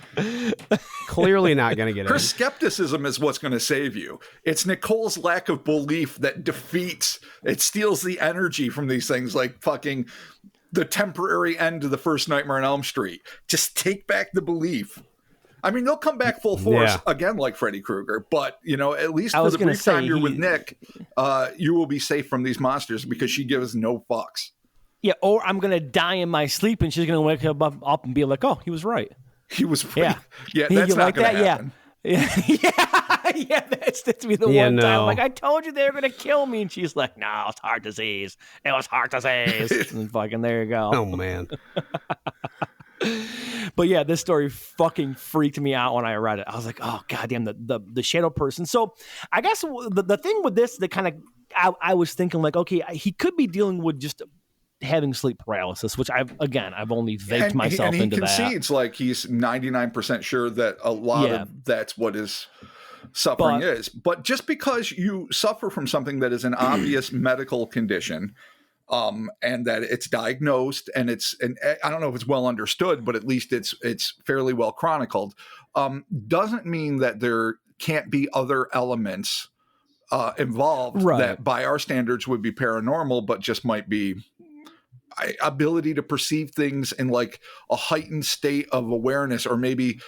Clearly not going to get in. Her skepticism is what's going to save you. It's Nicole's lack of belief that steals the energy from these things, like fucking the temporary end to the first Nightmare on Elm Street. Just take back the belief. I mean, they'll come back full force again, like Freddy Krueger, but at least for the brief time you're with Nick, you will be safe from these monsters because she gives no fucks. Yeah, or I'm going to die in my sleep and she's going to wake up and be like, "Oh, he was right. He was right." Yeah, that's not going to happen. Yeah, that's me the one time. Like, I told you they were going to kill me. And she's like, "No, it's heart disease. It was heart disease." And fucking there you go. Oh, man. But yeah, this story fucking freaked me out when I read it. I was like, "Oh, goddamn, the shadow person." So I guess the thing with this, that kind of, I was thinking like, okay, he could be dealing with just having sleep paralysis, which I've only vaked myself into that. And he concedes like he's 99% sure that a lot of that's what his suffering is. But just because you suffer from something that is an obvious medical condition, and that it's diagnosed and I don't know if it's well understood, but at least it's fairly well chronicled, doesn't mean that there can't be other elements involved that by our standards would be paranormal, but just might be ability to perceive things in like a heightened state of awareness, or maybe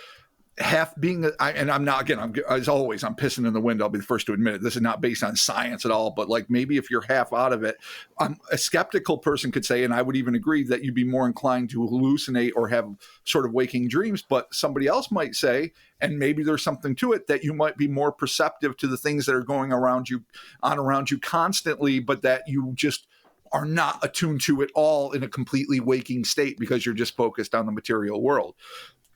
half being, and I'm not, again, as always, I'm pissing in the wind. I'll be the first to admit it. This is not based on science at all, but like maybe if you're half out of it, a skeptical person could say, and I would even agree, that you'd be more inclined to hallucinate or have sort of waking dreams. But somebody else might say, and maybe there's something to it, that you might be more perceptive to the things that are going around you constantly, but that you just are not attuned to it all in a completely waking state because you're just focused on the material world.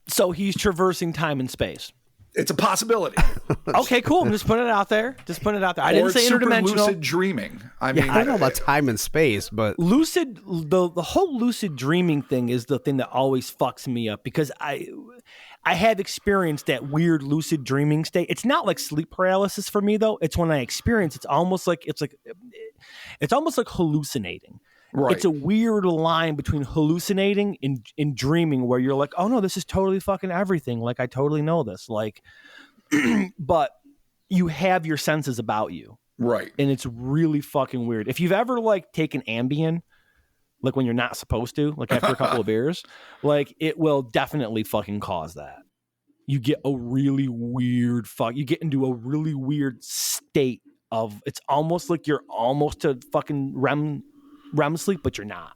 So he's traversing time and space. It's a possibility. Okay, cool. I'm just putting it out there. I didn't say interdimensional. Lucid dreaming. I mean, I know about time and space, but the whole lucid dreaming thing is the thing that always fucks me up, because I have experienced that weird lucid dreaming state. It's not like sleep paralysis for me though. It's when I experience, it's almost like hallucinating. Right. It's a weird line between hallucinating and dreaming, where you're like, oh no, this is totally fucking everything. Like I totally know this. Like, but you have your senses about you, Right. and it's really fucking weird. If you've ever like taken Ambien, like when you're not supposed to, like after a couple of beers, like it will definitely fucking cause that. You get a really weird you get into a really weird state of, it's almost like you're almost to fucking REM sleep, but you're not.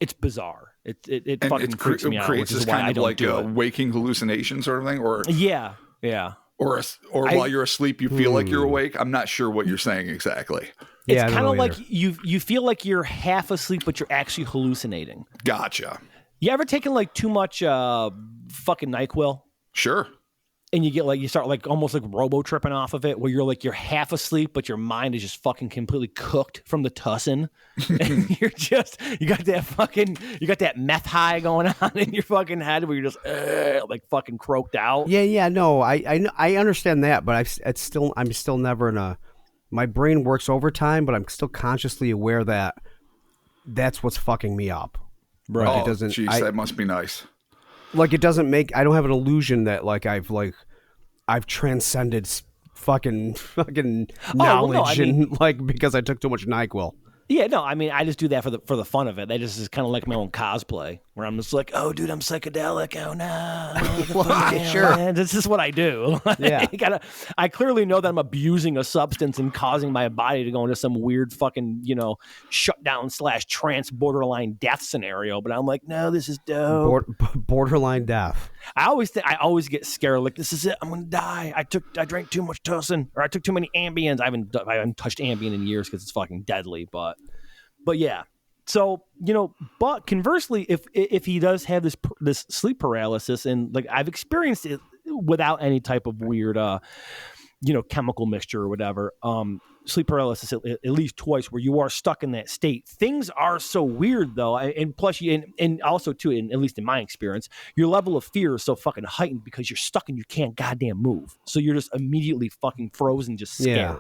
It's bizarre. It fucking freaks me out, which creates is this why kind I of don't like do a it. waking hallucination sort of thing, or Yeah. or while you're asleep you feel like you're awake. I'm not sure what you're saying exactly. It's Yeah, I don't kind of know like either. you feel like you're half asleep, but you're actually hallucinating. Gotcha. You ever taken like too much fucking NyQuil? Sure. And you start like almost like robo tripping off of it, where you're half asleep, but your mind is just fucking completely cooked from the tussin. And you got that meth high going on in your fucking head, where you're just like fucking croaked out. Yeah, no, I understand that, but I'm still never in a. My brain works overtime, but I'm still consciously aware that that's what's fucking me up. Right. Like, Oh, it doesn't. geez, that must be nice. Like it doesn't make. I don't have an illusion that I've transcended fucking knowledge and like because I took too much NyQuil. Yeah, no, I mean, I just do that for the fun of it. That just is kind of like my own cosplay, where I'm just like, oh, dude, I'm psychedelic. Oh no, Sure. This is what I do. Yeah. I clearly know that I'm abusing a substance and causing my body to go into some weird fucking shutdown / trance borderline death scenario. But I'm like, no, this is dope. Borderline death. I always get scared. Like, this is it. I'm gonna die. I drank too much tussin, or I took too many Ambiens. I haven't touched Ambien in years because it's fucking deadly. But yeah. So but conversely, if he does have this sleep paralysis, and like I've experienced it without any type of weird chemical mixture or whatever, sleep paralysis at least twice, where you are stuck in that state. Things are so weird though, and plus and also too, at least in my experience, your level of fear is so fucking heightened because you're stuck and you can't goddamn move, so you're just immediately fucking frozen, just scared. Yeah.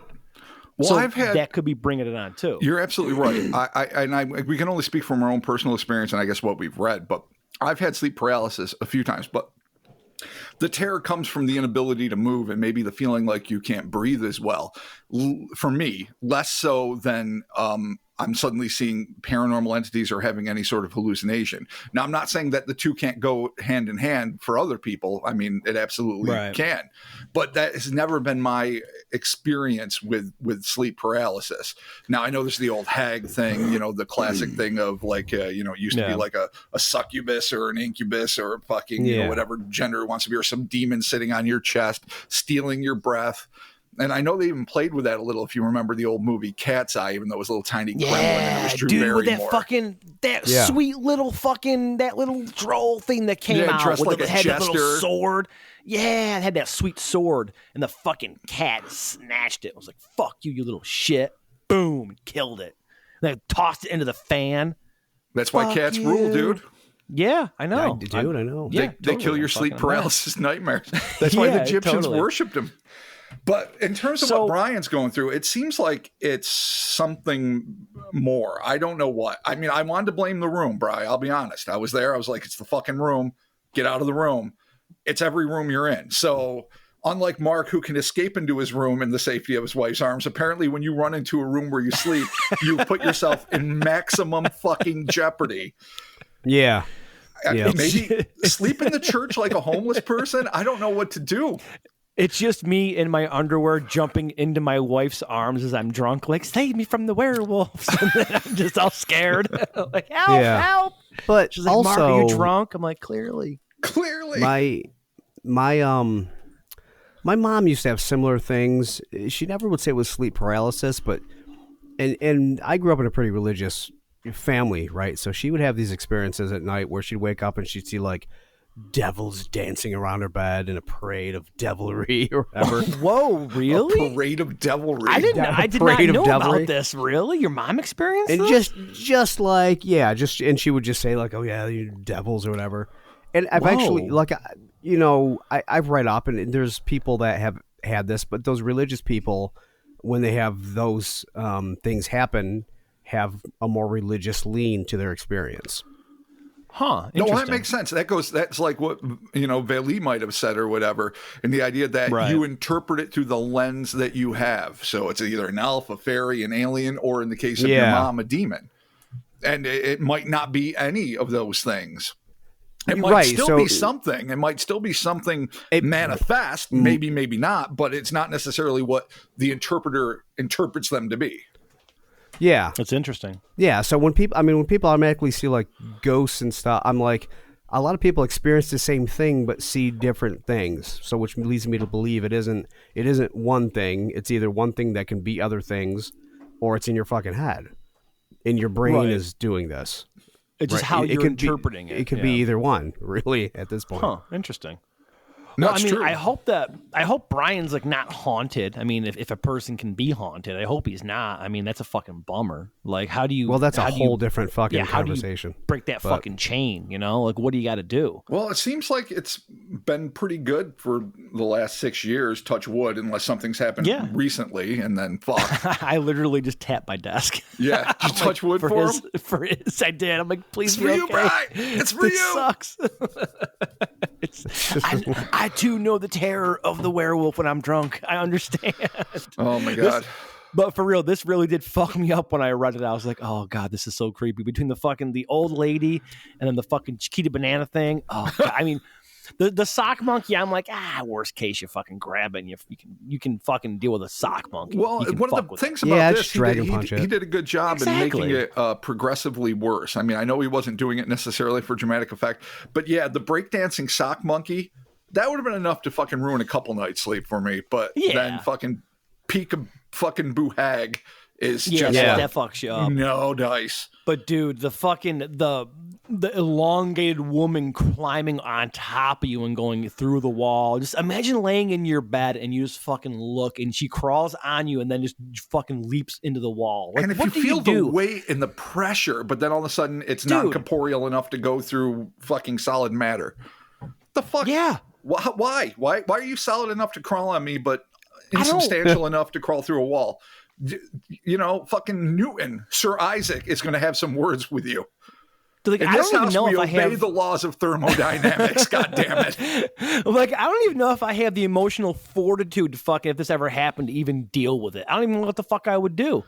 Well, so I've had that could be bringing it on too. You're absolutely right. We can only speak from our own personal experience and I guess what we've read, but I've had sleep paralysis a few times, but the terror comes from the inability to move and maybe the feeling like you can't breathe as well. For me, less so than I'm suddenly seeing paranormal entities or having any sort of hallucination. Now, I'm not saying that the two can't go hand in hand for other people. I mean, it absolutely can. But that has never been my experience with sleep paralysis. Now, I know there's the old hag thing, the classic thing of like, it used to be like a succubus or an incubus or a fucking, whatever gender it wants to be, or some demon sitting on your chest, stealing your breath. And I know they even played with that a little, if you remember the old movie Cat's Eye, even though it was a little tiny gremlin and it was Drew dude, Barrymore. with that fucking sweet little fucking that little troll thing that came out dressed with like it a had that little jester. sword. Yeah, it had that sweet sword, and the fucking cat snatched it. I was like, "Fuck you, you little shit!" Boom, killed it. And then tossed it into the fan. That's why cats rule, dude. Yeah, I know, I know. Yeah, They kill your sleep paralysis nightmares. That's why the Egyptians worshipped them. But in terms of what Brian's going through, it seems like it's something more. I don't know what. I mean, I wanted to blame the room, Brian. I'll be honest. I was there. I was like, it's the fucking room. Get out of the room. It's every room you're in. So unlike Mark, who can escape into his room in the safety of his wife's arms, apparently when you run into a room where you sleep, you put yourself in maximum fucking jeopardy. Yeah. Maybe sleep in the church like a homeless person. I don't know what to do. It's just me in my underwear jumping into my wife's arms as I'm drunk, like, save me from the werewolves. And then I'm just all scared. Like, help. But she's like, also, Mark, are you drunk? I'm like, clearly. My mom used to have similar things. She never would say it was sleep paralysis, but and I grew up in a pretty religious family, right? So she would have these experiences at night where she'd wake up and she'd see like devils dancing around her bed in a parade of devilry or whatever. Whoa, really? A parade of devilry. I did not know about this. Really? Your mom experienced and this? just like and she would just say like, oh yeah, you devils or whatever. And I've actually like I've read up and there's people that have had this, but those religious people, when they have those things happen, have a more religious lean to their experience. Huh. No, Interesting. that makes sense. That's like what, Veli might have said or whatever. And the idea that Right. you interpret it through the lens that you have. So it's either an elf, a fairy, an alien, or in the case of your mom, a demon. And it might not be any of those things. It might still be something. It might still be something manifest, maybe not, but it's not necessarily what the interpreter interprets them to be. Yeah. That's interesting. Yeah. So when people automatically see like ghosts and stuff, I'm like, a lot of people experience the same thing but see different things. So which leads me to believe it isn't one thing. It's either one thing that can be other things, or it's in your fucking head. And your brain is doing this. It's just how you're interpreting it. It could be either one, really, at this point. Huh. Interesting. No, Well, it's I mean, true. I hope Brian's like not haunted. I mean, if a person can be haunted, I hope he's not. I mean, that's a fucking bummer. Like, how do you? Well, that's a how do whole you- different fucking yeah, how do you conversation. break that fucking chain, Like, what do you got to do? Well, it seems like it's been pretty good for the last 6 years, touch wood, unless something's happened recently, and then fuck. I literally just tapped my desk. Yeah, just touch wood for him? For his, I did. I'm like, please It's be for you, okay. Brian. It's for This you. sucks. I too know the terror of the werewolf when I'm drunk. I understand. Oh my God. But for real, this really did fuck me up when I read it. I was like, oh God, this is so creepy. Between the old lady and then the fucking Chiquita banana thing. Oh God. I mean, the sock monkey, I'm like, worst case, you fucking grab it and you can fucking deal with a sock monkey. Well, You can one of fuck the with things it. about just this, dragon punch he it. did a good job in making it progressively worse. I mean, I know he wasn't doing it necessarily for dramatic effect, but yeah, the breakdancing sock monkey, that would have been enough to fucking ruin a couple nights' sleep for me. But then fucking peak of fucking boo hag is just that fucks you up. no dice. But dude, the fucking the elongated woman climbing on top of you and going through the wall. Just imagine laying in your bed and you just fucking look and she crawls on you and then just fucking leaps into the wall. Like, And if what you do feel do? the weight and the pressure, but then all of a sudden it's not corporeal enough to go through fucking solid matter. The fuck? Yeah. Why? Why are you solid enough to crawl on me, but insubstantial enough to crawl through a wall? Fucking Newton, Sir Isaac, is going to have some words with you. Like, In I this don't even house, know we if I obey have the laws of thermodynamics. God damn it! like I don't even know if I have the emotional fortitude to fucking, if this ever happened, to even deal with it. I don't even know what the fuck I would do.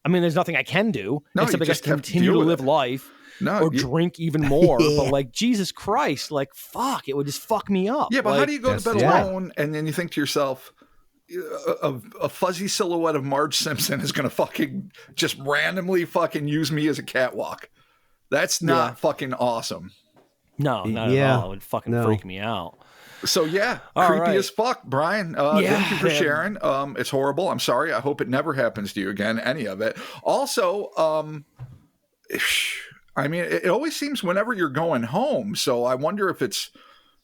I mean, there's nothing I can do except you I guess just have to continue deal to with live it. life. Or drink even more, but like Jesus Christ, like fuck, it would just fuck me up. Yeah, but like, how do you go to bed alone and then you think to yourself, a fuzzy silhouette of Marge Simpson is going to fucking just randomly fucking use me as a catwalk? That's not fucking awesome. No, not at all. It would fucking freak me out. So yeah, All creepy right. as fuck, Brian. Thank you for sharing. It's horrible. I'm sorry. I hope it never happens to you again, any of it. Also, I mean, it always seems whenever you're going home. So I wonder if it's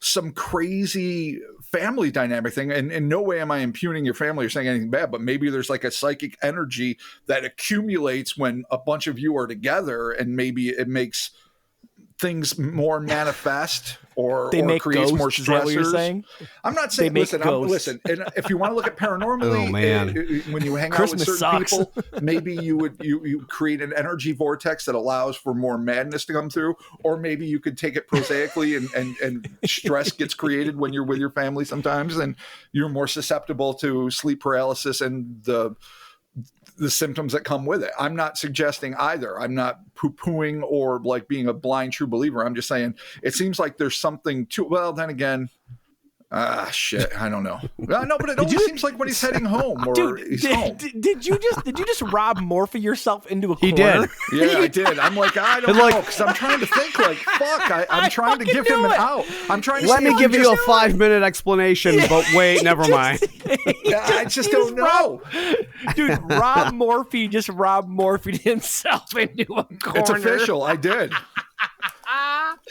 some crazy family dynamic thing. And in no way am I impugning your family or saying anything bad, but maybe there's like a psychic energy that accumulates when a bunch of you are together, and maybe it makes things more manifest or make creates more ghosts, is that what you're stressors. saying? I'm not saying, listen, and if you want to look at paranormally, Oh, man. when you hang Christmas out with certain sucks. people, maybe you create an energy vortex that allows for more madness to come through, or maybe you could take it prosaically and stress gets created when you're with your family sometimes, and you're more susceptible to sleep paralysis and the symptoms that come with it. I'm not suggesting either. I'm not poo-pooing or like being a blind true believer. I'm just saying it seems like there's something to, well, then again, shit, I don't know. No, but it always seems like when he's heading home or he's home. Did you just Rob Morphy yourself into a corner? He did. Yeah, I did. I'm like, I don't know, because I'm trying to think like, fuck, I'm trying to give him an out. I'm trying to Let me give you a just, 5-minute explanation, but wait, never mind. I just don't know. Dude, Rob Morphy just Rob Morphy'd himself into a corner. It's official. I did.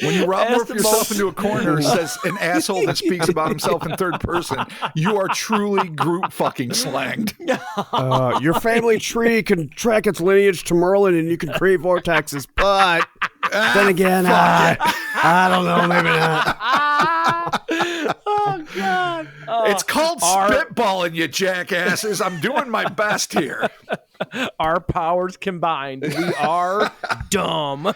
When you Rob Morphy yourself into a corner, says an asshole that speaks about himself in third person, you are truly group fucking slanged. Your family tree can track its lineage to Merlin, and you can create vortexes, but then again, I don't know, maybe not. Oh God. It's called spitballing, you jackasses. I'm doing my best here. Our powers combined, we are dumb.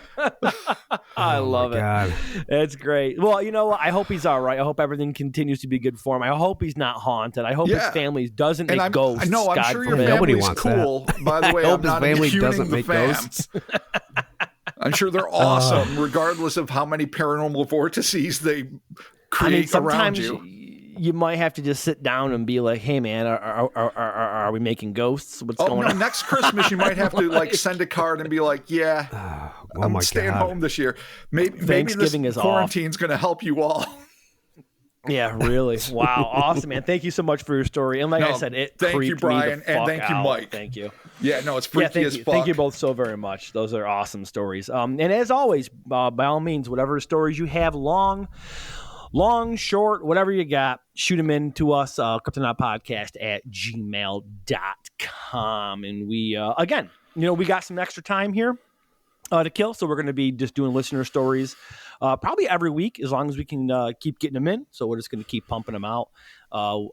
I love it. God. It's great. Well, you know what? I hope he's all right. I hope everything continues to be good for him. I hope he's not haunted. I hope his family doesn't make ghosts. I know. I'm God sure your forbid. Nobody family's wants cool. By the way, I hope I'm his not family impugning doesn't the make fam. ghosts. I'm sure they're awesome, regardless of how many paranormal vortices they create around sometimes you. You might have to just sit down and be like, "Hey, man, are we making ghosts? What's going on?" Next Christmas, you might have to like send a card and be like, "Yeah, I'm staying home this year. Maybe Thanksgiving this is quarantine's going to help you all." Yeah, really. Wow, awesome, man. Thank you so much for your story. And like I said, it thank creeped you, Brian, me the and fuck thank you, out. Mike. Thank you. Yeah, no, it's freaky as fuck. Thank you both so very much. Those are awesome stories. And as always, by all means, whatever stories you have, long, short, whatever you got, shoot them in to us, kryptonautpodcast@gmail.com. And we, again, we got some extra time here to kill, so we're going to be just doing listener stories probably every week, as long as we can keep getting them in. So we're just going to keep pumping them out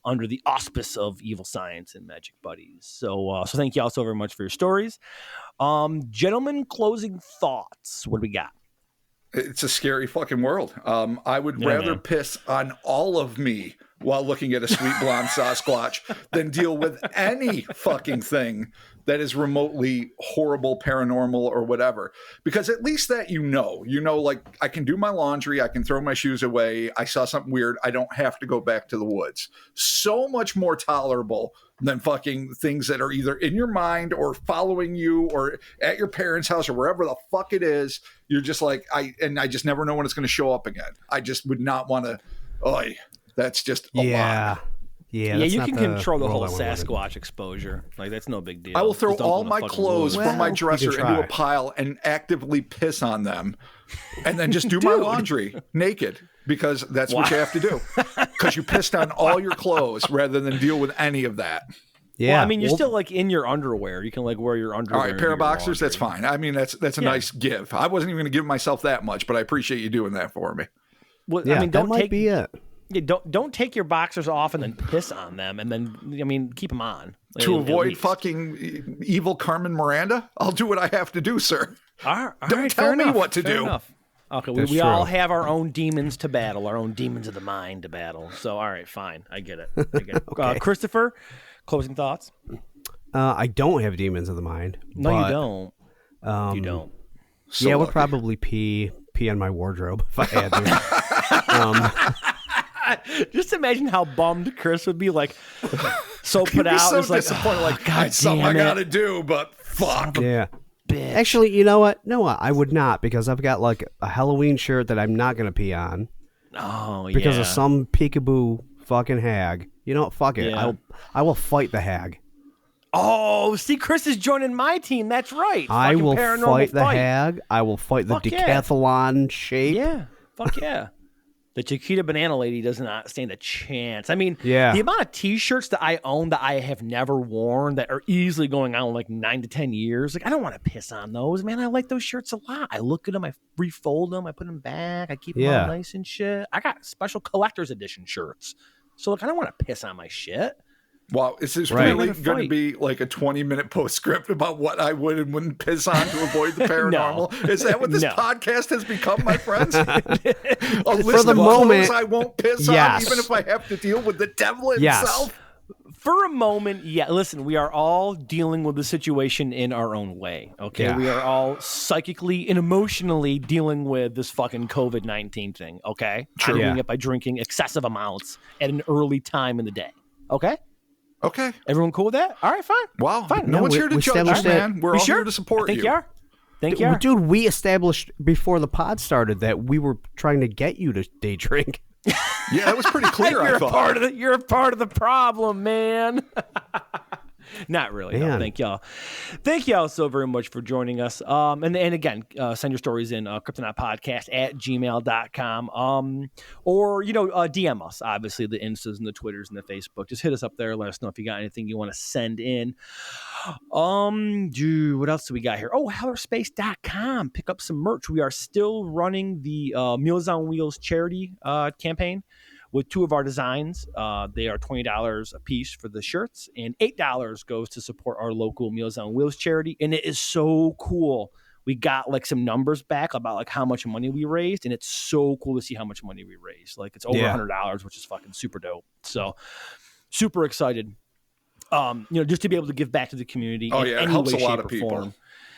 under the auspice of Evil Science and Magic Buddies. So thank you all so very much for your stories. Gentlemen, closing thoughts. What do we got? It's a scary fucking world. I would rather piss on all of me while looking at a sweet blonde Sasquatch than deal with any fucking thing that is remotely horrible, paranormal, or whatever. Because at least that like I can do my laundry, I can throw my shoes away, I saw something weird, I don't have to go back to the woods. So much more tolerable than fucking things that are either in your mind or following you or at your parents' house or wherever the fuck it is. You're just like, I just never know when it's going to show up again. I just would not want to, that's just a lot. Yeah, you can control the whole Sasquatch exposure. Like, that's no big deal. I will throw all my clothes from my dresser into a pile and actively piss on them and then just do my laundry naked, because that's what you have to do. Because you pissed on all your clothes rather than deal with any of that. Yeah. Well, I mean, you're still like in your underwear. You can like wear your underwear. All right, pair of boxers, that's fine. I mean, that's a nice give. I wasn't even going to give myself that much, but I appreciate you doing that for me. Well, yeah, I mean, don't might be it. Yeah, don't take your boxers off and then piss on them, and then keep them on to avoid fucking evil Carmen Miranda. I'll do what I have to do, sir. Don't tell me what to do. Enough. Okay, we all have our own demons to battle, our own demons of the mind to battle. So, all right, fine, I get it. Okay. Christopher, closing thoughts. I don't have demons of the mind. No, but, you don't. You don't. So I would probably pee on my wardrobe if I had to. Just imagine how bummed Chris would be, like, so put out. So it's like, disappointed, like, God something damn I it. gotta do, but fuck. Yeah. Bitch. Actually, you know what? No, I would not, because I've got like a Halloween shirt that I'm not going to pee on. Oh, yeah. Because of some peekaboo fucking hag. You know what? Fuck it. Yeah. I will fight the hag. Oh, see, Chris is joining my team. That's right. I will Paranormal fight the hag. I will fight the Fuck yeah. decathlon shape. Yeah. Fuck yeah. The Chiquita Banana Lady does not stand a chance. I mean, Yeah. the amount of T-shirts that I own that I have never worn that are easily going on like 9 to 10 years. Like, I don't want to piss on those, man. I like those shirts a lot. I look at them, I refold them, I put them back, I keep them all nice and shit. I got special collector's edition shirts. So, like, I don't want to piss on my shit. Wow, is this really going to be like a 20-minute postscript about what I would and wouldn't piss on to avoid the paranormal? No. Is that what this podcast has become, my friends? A For list the of moment, clothes I won't piss on, even if I have to deal with the devil himself? For a moment, yeah. Listen, we are all dealing with the situation in our own way, okay? Yeah. We are all psychically and emotionally dealing with this fucking COVID-19 thing, okay? True. I'm doing Yeah. it by drinking excessive amounts at an early time in the day, okay? Okay. Everyone cool with that? All right, fine. Wow. Fine. No one's here to judge, established man. We're all sure? here to support Think you. you are. Think you are. Dude, we established before the pod started that we were trying to get you to day drink. Yeah, that was pretty clear, I thought. You're a part of the problem, man. Not really. No, Man. thank y'all. Thank y'all so very much for joining us. And again, send your stories in kryptonautpodcast@gmail.com. Or, DM us, obviously, the Instas and the Twitters and the Facebook. Just hit us up there. Let us know if you got anything you want to send in. What else do we got here? Oh, hellerspace.com. Pick up some merch. We are still running the Meals on Wheels charity campaign, with 2 of our designs. They are $20 a piece for the shirts, and $8 goes to support our local Meals on Wheels charity. And it is so cool. We got like some numbers back about like how much money we raised, and it's so cool to see how much money we raised. Like it's over $100, which is fucking super dope. So super excited. Just to be able to give back to the community. Oh yeah, it helps a lot of people.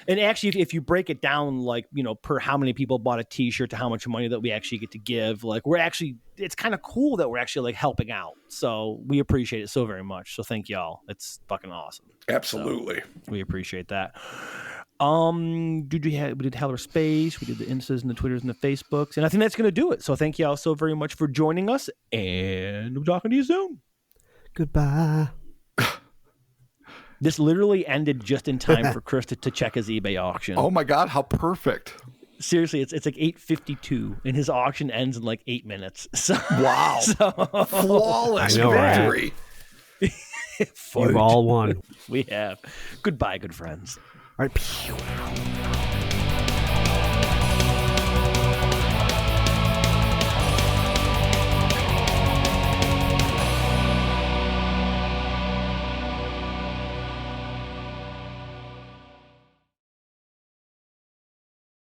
And actually, if you break it down, like, per how many people bought a t-shirt to how much money that we actually get to give, like it's kind of cool that we're actually like helping out. So we appreciate it so very much. So thank y'all. It's fucking awesome. Absolutely. So we appreciate that. We did Heller Space, we did the Instas and the Twitters and the Facebooks, and I think that's going to do it. So thank y'all so very much for joining us, and we're talking to you soon. Goodbye. This literally ended just in time for Chris to check his eBay auction. Oh my God, how perfect. Seriously, it's like 8:52, and his auction ends in like 8 minutes. So, wow. Flawless victory. You've all won. We have. Goodbye, good friends. All right.